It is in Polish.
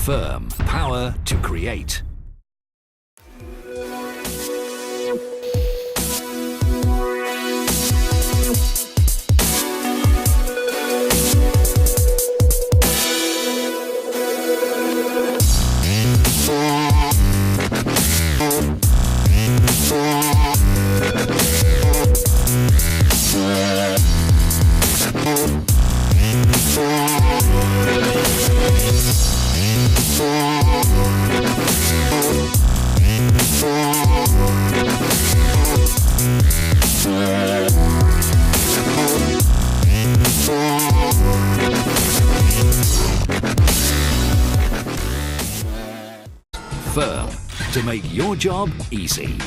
Firm. Power to create. Firm. To make your job easy.